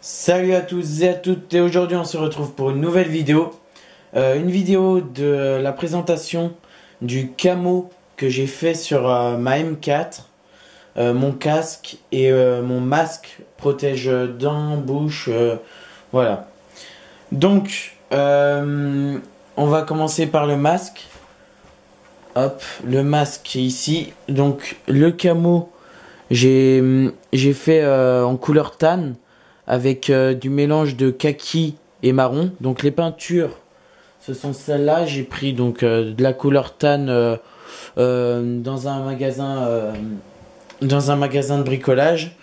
Salut à tous et à toutes, et aujourd'hui on se retrouve pour une nouvelle vidéo. Une vidéo de la présentation du camo que j'ai fait sur ma M4. Mon casque et mon masque protège dents, bouche, voilà. Donc, on va commencer par le masque. Hop, le masque ici. Donc, le camo, j'ai fait en couleur tan avec du mélange de kaki et marron. Donc les peintures, ce sont celles-là. J'ai pris donc de la couleur tan dans un magasin de bricolage.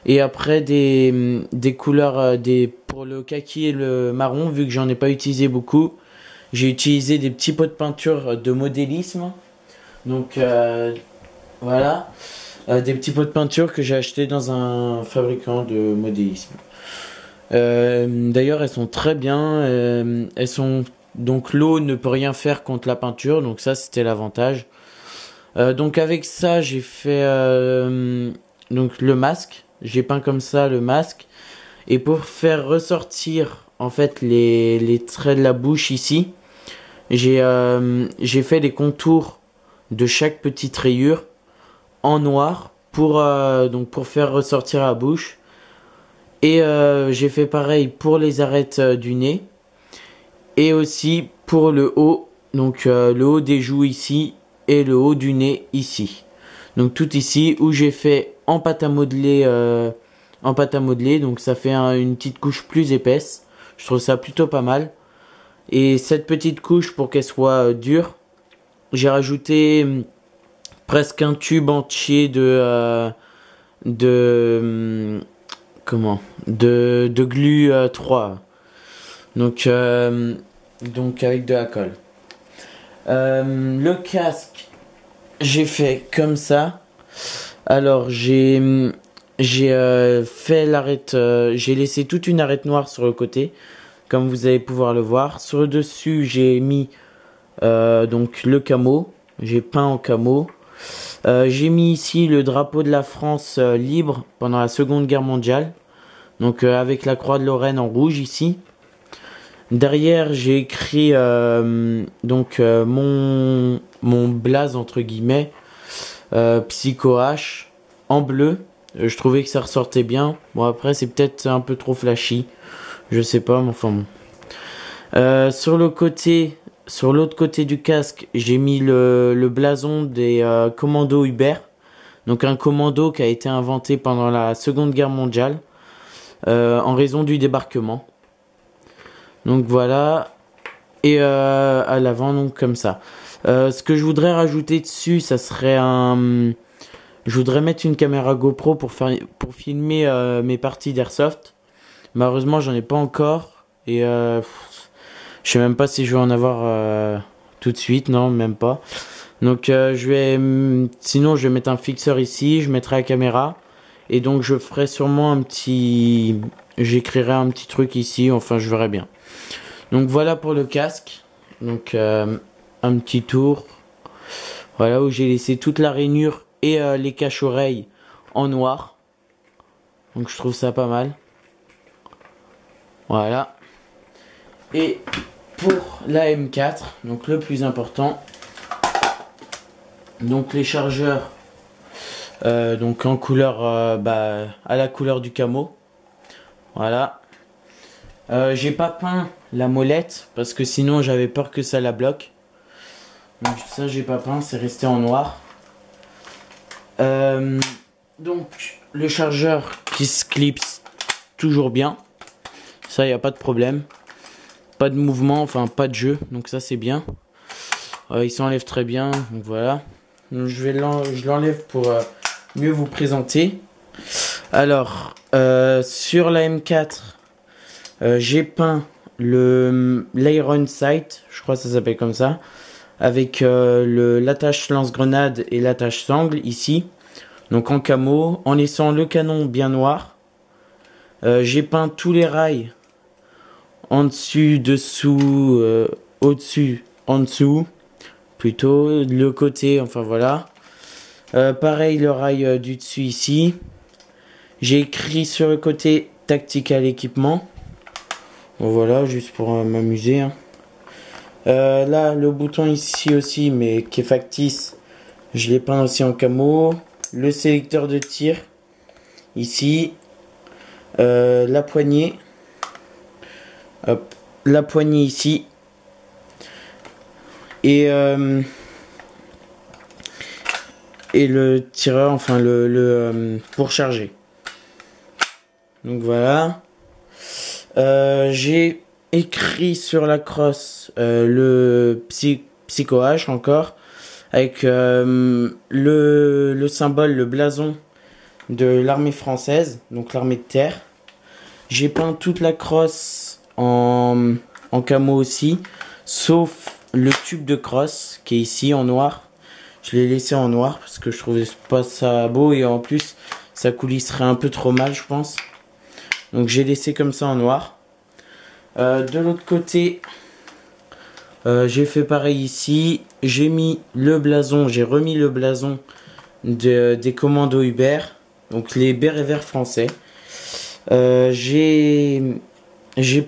Et après des couleurs pour le kaki et le marron, vu que j'en ai pas utilisé beaucoup, j'ai utilisé des petits pots de peinture de modélisme. Donc voilà. Des petits pots de peinture que j'ai acheté dans un fabricant de modélisme. D'ailleurs, elles sont très bien. Elles sont donc l'eau ne peut rien faire contre la peinture, donc ça c'était l'avantage. Donc avec ça, j'ai fait donc le masque. J'ai peint comme ça le masque et pour faire ressortir en fait les traits de la bouche ici, j'ai fait les contours de chaque petite rayure en noir pour faire ressortir la bouche. Et j'ai fait pareil pour les arêtes du nez. Et aussi pour le haut. Donc le haut des joues ici. Et le haut du nez ici. Donc tout ici où j'ai fait en pâte à modeler. Donc ça fait une petite couche plus épaisse. Je trouve ça plutôt pas mal. Et cette petite couche pour qu'elle soit dure. J'ai rajouté presque un tube entier de comment de glu 3 donc avec de la colle. Le casque j'ai fait comme ça. Alors j'ai fait l'arête, j'ai laissé toute une arête noire sur le côté comme vous allez pouvoir le voir. Sur le dessus j'ai mis donc le camo, j'ai peint en camo. J'ai mis ici le drapeau de la France libre pendant la Seconde Guerre mondiale. Donc avec la croix de Lorraine en rouge ici. Derrière j'ai écrit mon blaze entre guillemets Psycho H en bleu. Je trouvais que ça ressortait bien. Bon après c'est peut-être un peu trop flashy. Je sais pas mais enfin bon. Sur l'autre côté du casque, j'ai mis le blason des commandos Hubert. Donc un commando qui a été inventé pendant la Seconde Guerre mondiale en raison du débarquement. Donc voilà. Et à l'avant donc comme ça. Ce que je voudrais rajouter dessus, ça serait je voudrais mettre une caméra GoPro pour filmer mes parties d'airsoft. Malheureusement j'en ai pas encore. Et je sais même pas si je vais en avoir tout de suite, non, même pas. Donc sinon je vais mettre un fixeur ici, je mettrai la caméra et donc je ferai sûrement j'écrirai un petit truc ici, enfin je verrai bien. Donc voilà pour le casque. Donc un petit tour. Voilà où j'ai laissé toute la rainure et les cache-oreilles en noir. Donc je trouve ça pas mal. Voilà. Et pour la M4, donc le plus important, donc les chargeurs, donc en couleur, à la couleur du camo. Voilà. J'ai pas peint la molette parce que sinon j'avais peur que ça la bloque. Donc ça j'ai pas peint, c'est resté en noir. Donc le chargeur qui se clipse toujours bien. Ça y a pas de problème. Pas de mouvement, enfin pas de jeu, donc ça c'est bien. Il s'enlève très bien, donc voilà. Donc, je l'enlève pour mieux vous présenter. Alors, sur la M4, j'ai peint l'Iron Sight, je crois que ça s'appelle comme ça, avec l'attache lance-grenade et l'attache sangle ici. Donc en camo, en laissant le canon bien noir. J'ai peint tous les rails en dessus, dessous, au-dessus, en dessous, plutôt, le côté, enfin voilà. Pareil, le rail du dessus ici. J'ai écrit sur le côté Tactical Équipement. Bon, voilà, juste pour m'amuser. Hein. Là, le bouton ici aussi, mais qui est factice, je l'ai peint aussi en camo. Le sélecteur de tir, ici. La poignée. Hop, la poignée ici. Et le tireur, enfin pour charger. Donc voilà. J'ai écrit sur la crosse le Psycho H encore avec le symbole, le blason de l'armée française, donc l'armée de terre. J'ai peint toute la crosse en camo aussi, sauf le tube de crosse qui est ici en noir. Je l'ai laissé en noir parce que je trouvais pas ça beau et en plus ça coulisserait un peu trop mal, je pense. Donc j'ai laissé comme ça en noir. De l'autre côté, j'ai fait pareil ici. J'ai mis le blason, j'ai remis le blason des commandos Hubert, donc les bérets verts français. J'ai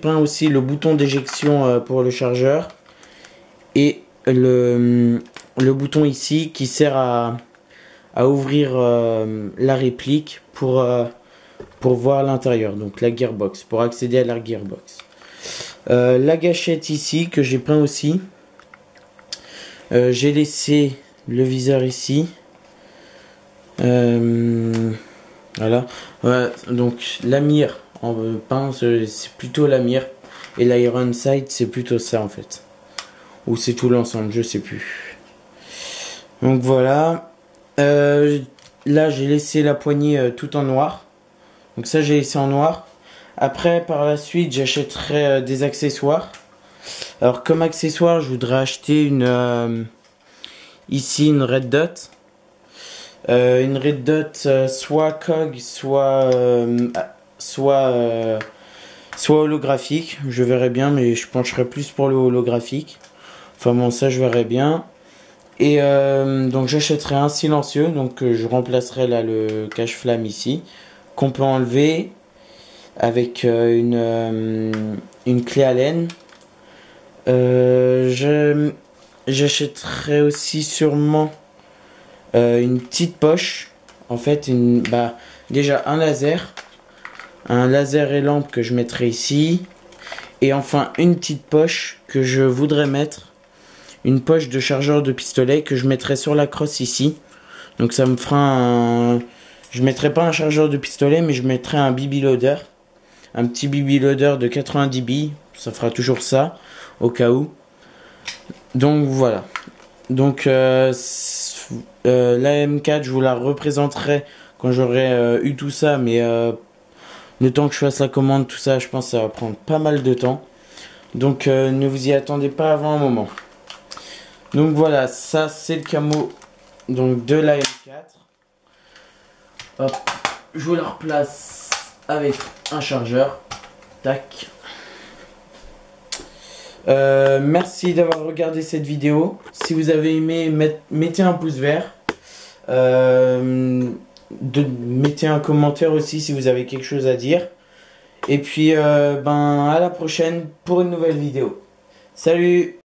peint aussi le bouton d'éjection pour le chargeur et le bouton ici qui sert à ouvrir la réplique pour voir l'intérieur, donc la gearbox, pour accéder à la gearbox. La gâchette ici que j'ai peint aussi. J'ai laissé le viseur ici. Voilà. Donc la mire en peint, c'est plutôt la mire. Et l'iron sight, c'est plutôt ça en fait. Ou c'est tout l'ensemble, je sais plus. Donc voilà. Là j'ai laissé la poignée tout en noir. Donc ça j'ai laissé en noir. Après par la suite j'achèterai des accessoires. Alors comme accessoire je voudrais acheter ici une red dot. Une red dot soit COG soit holographique. Je verrai bien mais je pencherai plus pour le holographique. Enfin bon ça je verrai bien. Et donc j'achèterai un silencieux. Donc je remplacerai là le cache-flamme ici. Qu'on peut enlever avec une clé Allen. J'achèterai aussi sûrement une petite poche. En fait, déjà un laser et lampe que je mettrai ici. Et enfin une petite poche que je voudrais mettre. Une poche de chargeur de pistolet que je mettrai sur la crosse ici. Donc ça me fera un... Je mettrai pas un chargeur de pistolet, mais je mettrai un BB loader. Un petit BB loader de 90 billes. Ça fera toujours ça, au cas où. Donc voilà. Donc la M4, je vous la représenterai quand j'aurai eu tout ça. Mais le temps que je fasse la commande, tout ça, je pense que ça va prendre pas mal de temps. Donc ne vous y attendez pas avant un moment. Donc voilà, ça c'est le camo donc, de la M4. Hop, je vous la replace avec un chargeur. Tac. Merci d'avoir regardé cette vidéo. Si vous avez aimé, mettez un pouce vert. Mettez un commentaire aussi si vous avez quelque chose à dire. Et puis, à la prochaine pour une nouvelle vidéo. Salut!